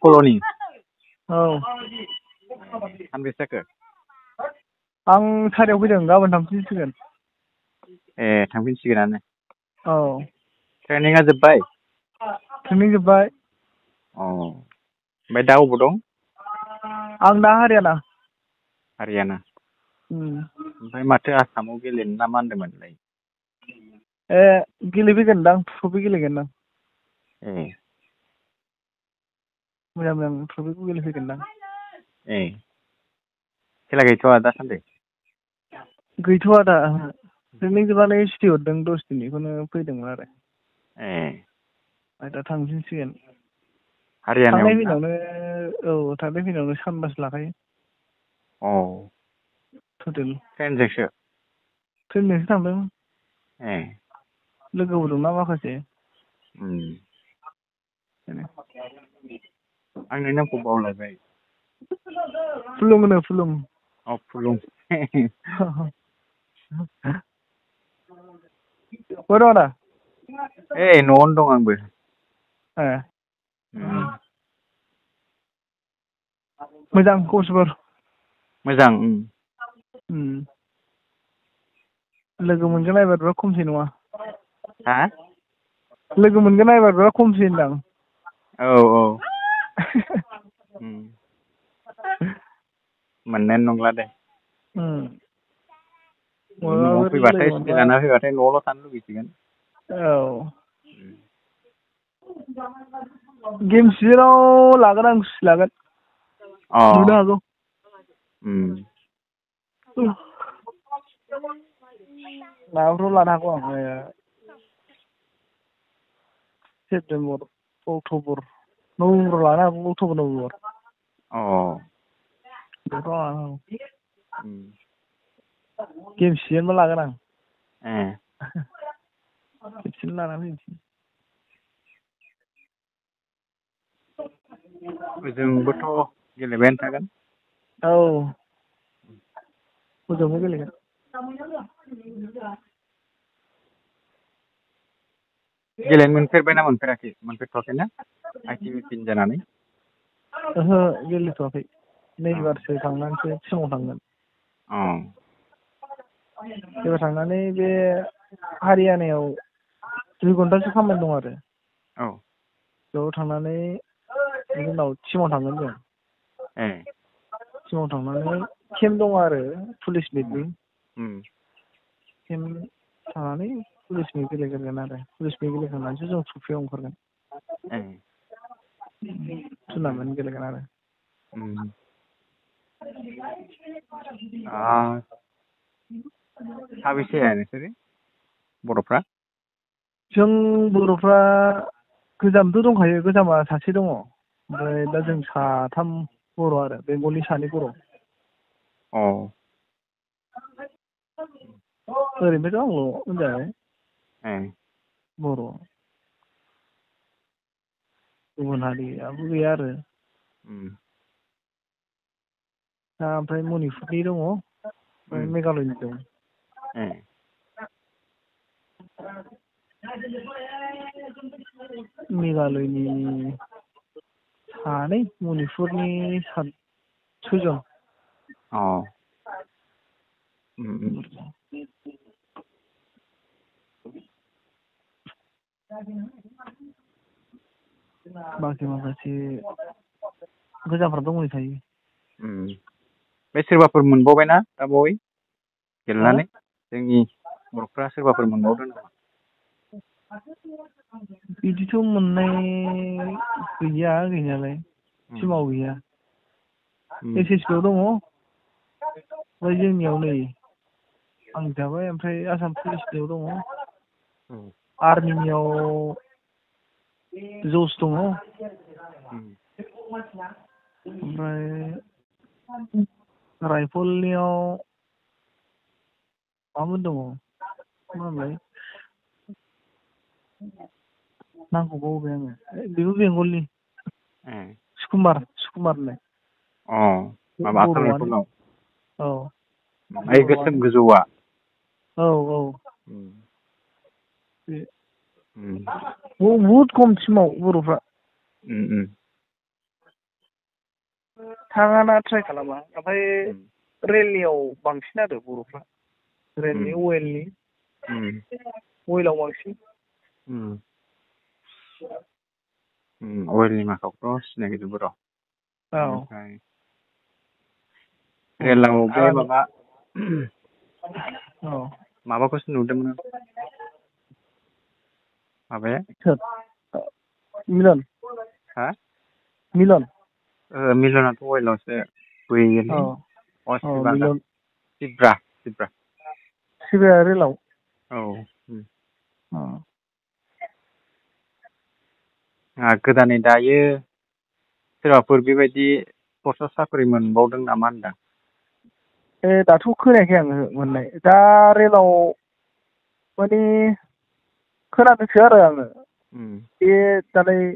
Colony औ सानबेसे जाखो? आं सारियाव फैदों गाबोन थांफिनसिगोन। ए थांफिनसिगोनानो। औ ट्रेनिंआ जोब्बाय? ट्रेनिं जोब्बाय। अ ओमफ्राय दा अबाव दं? आं दा हारियाना। हारियाना। ओमफ्राय माथो आसामाव गेलेनो ना मा होनदोंमोनलाय? ए गेलेफैगोनदां ट्रफि गेलेगोनदां। ए मोजां मोजां ट्रफिखौ गेलेफैगोनदां। ए खेला गैथ'वा दासान्दि? गैथ'वा दा ओहो। ट्रेनिं जोबनानै सुटि हरदों 10 दिन बेखौनो फैदोंमोन आरो। ए ओमफ्राय दा थांफिनसिगोन। थांनाय हारियानायावनो ना? फैनायावनो औ थांनाय फैनायावनो सानबासो लाखायो। औ टटेल ट्रेनजोंसो? ट्रेनजोंसो थांदों। ए लोगोबो दंना माखासे। उम आं नोंनि नामखौ बावलायबाय। फुलुं होनो फुलुं। अ फुलुं। बहा दं आदा? ए न'आवनो दं आंबो। ए उम मोजां खबर-सबर? मोजां उम। लोगो मोनगोना एबार बिराद खमसै नङा? हा? लोगो मोनगोना एबार बिराद खमसै होनदां। औ औ उम मोननायानो नंला दे। न'आव माबाफोर लोगो फैबाथाय सुटि मोनबा लाना फैबाथाय न'आवल' थानो लुगैसिगोन। औ गेम सिजोनाव लागोन आं सुटि लागोन। अ नुनो हागौ। उम माबाफ्राव लानो हागौ आं सेप्तेम्बर, अक्ट'बर, नभेम्बराव लानो हागौ अक्ट'बर, नभेम्बर। अ बेफ्राव लानो हागौ। उम गेम सिजेनबा लागोन आं। ए खेबसेनो लाना फैनोसै। ओजोंबोथ' गेलेबायानो थागोन। औ हजोंबो गेलेगोन। गेलेनो मोनफेरबायना मोनफेराखै? मोनफेरथ'वाखैना आइ टि बि पिन जानानै? ओहो गेलेथ'वाखै अ नैएबारसो थांनानैसो टिमाव थांगोन। अ एबार थांनानै बे हारियानायाव 2 घन्टासो खामानि दं आरो। औ बेयाव थांनानै बिनि उनाव टिमाव थांगोन जों। ए टिमाव थांनानै केम्प दङ आरो पुलिस उम मिटनि। उम केम्प थानानै पुलिस मिट गेलेग्रोगोन आरो पुलिस मिट गेलेखांनानैसो जों ट्रफियाव ओंखारगोन। ए टुरनामेन्ट गेलेगोन आरो। उम साबेसे नोंसोरो बर'फ्रा? जों बर'फ्रा गोजामथ' दंखायो गोजामा सासे दङ। ओमफ्राय दा जों साथाम बर' आरो बेंगलनि 2 बर'। अ ओरैनोथ' आंल' होनजाबाय। ए बर' गुबुन हारियाबो गैया आरो। उम दा ओमफ्राय मनिपुरनि दङ ओमफ्राय उम मेघालयनि दं। ए मेघालयनि 2, मनिपुरनि 6 जन। अ उम माखासे गोजामफ्रा दंहैखायो। बे सोरबाफोर मोनबावबायना दा बावै हा गेलेनानै जोंनि बर'फ्रा सोरबाफोर मोनबावदों नामा? बिदिथ' मोननाय गैया गैनायालाय उम टिमाव गैया। उम एस एस बि आव दङ ओमफ्राय जोंनियाव नै आं थाबाय ओमफ्राय आसाम पुलिसनियाव दङ। उम आर्मिनियाव जस दङ। उम ओमफ्राय रायफलनियाव मामोन दङ मा नामलाय नामखौ बावबाय आङो बेबो बेंगलनि ए सुकुमार होननाय। अ माबा आसाम बर'आनो रायफलाव औ ओइ गोसोम बर'आनो गोजौआ औ औ उम बे उम बहुद खम टिमाव बर'फ्रा। उम थाङाना ट्राइ खालामा ओमफ्राय उम, रेलनियाव बांसिन आरो बर'फ्रा रेलनि उम, अवेलनि उम, अवेलाव बांसिन उम, अवेलनि माखाखौथ' सिनायजोबो र'। औ ओमफ्राय रेलाव बे आं माबा औ माबाखौसो नुदोंमोन आं, माबाया सोर मिलन हा मिलन मिलनाथ' अवेलावसो औ बोयोलै औ सिबागा मिलन सिब्रा सिबाया रेलाव औ उम। अ गोदानै दायो सोरबाफोर बेबायदि पस्टआव साख्रि मोनबावदों नामा होनदां? ए दाथ' खोनायाखै आङो मोननाय दा रेलाव माने खोनादोंसो आरो आङो उम, बे दालाय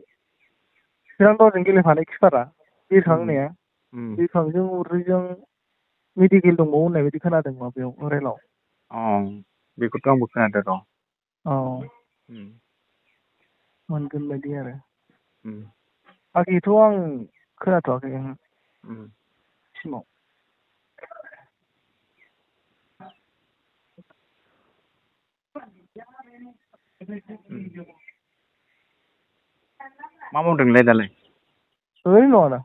चिरां दावजों गेलेफानाय किपारा बिरखां उम, होननाया उम, बिरखांजों उर्रिजों मेडिकेल दंबावो होननाय बायदि खोनादों माबायाव रेलाव। अ बेखौथ' आंबो खोनादों र'। औ उम, मोनगोन बायदि आरो उम, बाखिथ' आं खोनाथ'वाखै उम, सिमाव। मा मावदों नोंलाय दालाय? ओरैनो दं आदा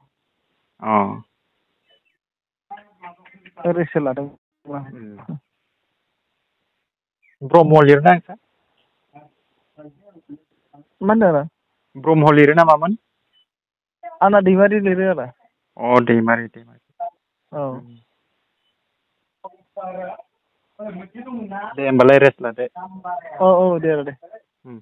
अ रेस्ट लादों। उम। ब्रह्म लिरोना नोंस्रा? मा होनदों आदा? ब्रह्म लिरो ना मामोन? आंना दैमारि लिरो आदा। अ दैमारि औ उम। दे होमबालाय रेस्ट लादो। औ औ दे आदा दे। उम।